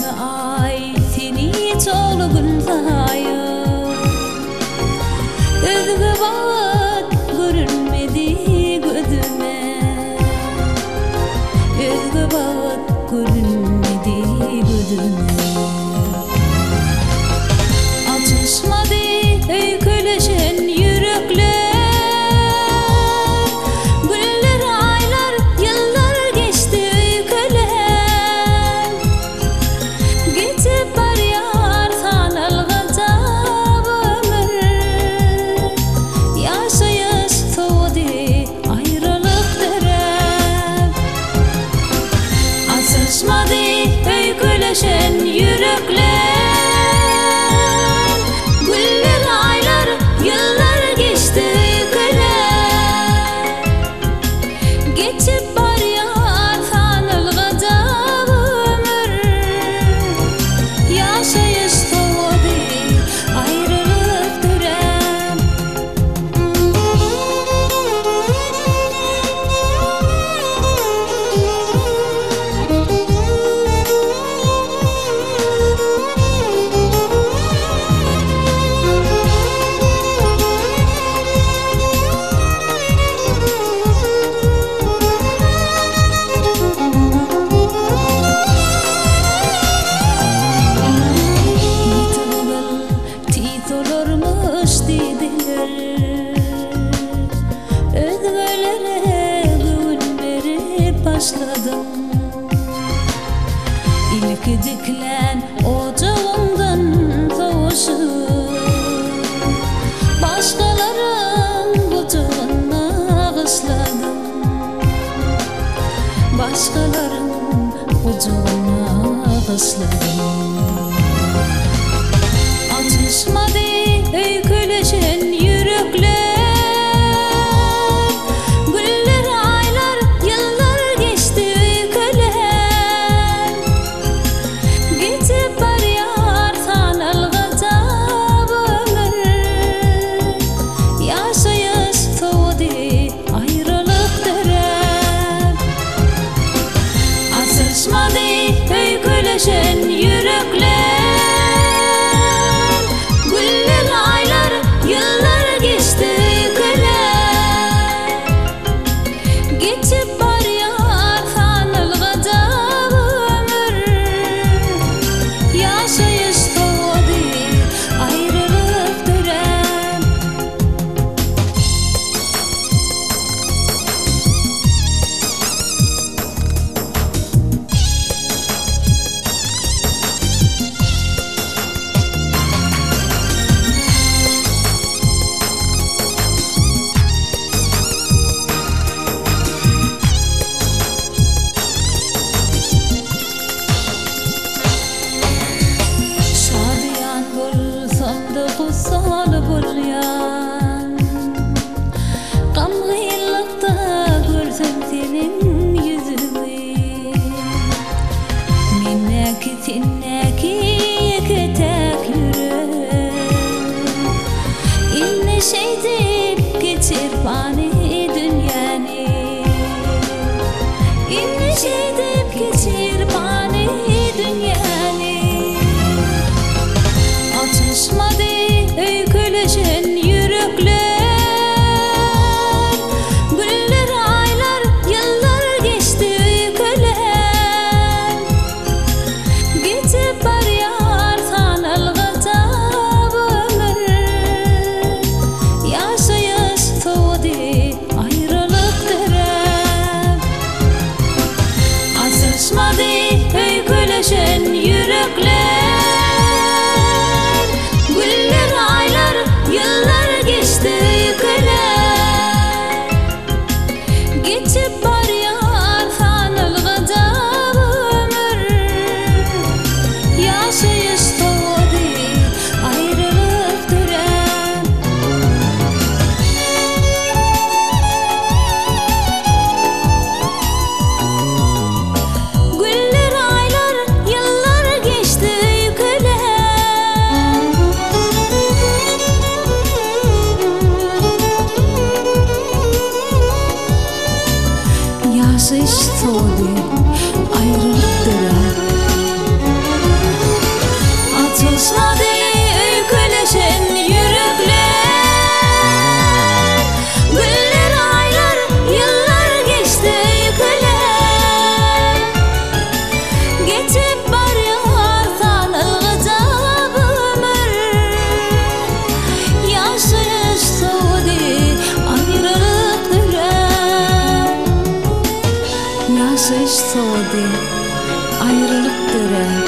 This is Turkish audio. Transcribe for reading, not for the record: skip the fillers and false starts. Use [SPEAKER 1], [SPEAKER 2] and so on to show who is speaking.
[SPEAKER 1] ay seni çolgun sayır Özgü bağıt görünmedi gözüme Özgü bağıt görünmedi gözüme Açışmadı öyküleşen yürekler Öyküleşen yürekler Güller aylar yıllar geçti öyküler Geçip barıyar sanılgıcak ömür Yaşayış soğudu ayrılık türem Özgölere gün verip başladım İlk diklen ocağımdan soğuşup Başkaların kucağına kışladım Başkaların kucağına kışladım Atışmadı öyküleşen yürekler Öyküleşen yürekler Güller aylar yıllar geçti öyküler Geçip barıyar sanılgıcak ömür Yaşayış soğudu ayrılık türem Kutsal bulyan Gamgıylıkta görsem senin yüzünü Minneki sinneki iki tek yürek İnne şey deyip geçir fani dünyanı İnne şey deyip geçir fani dünyanı Atışmadı öyküleşen yürekler Güller aylar yıllar geçti öyküler Geçip barıyar sanılgıcak ömür Yaşayış soğudu ayrılık türem Atışmadı öyküleşen yürekler Yıllar geçti öyküler Geçip barıyar sanılgıcak ömür Yaşayış soğudu ayrılık türem Güller aylar yıllar geçti öyküler Yaşayış soğudu ayrılık türem kış soğudu, ayrılık göre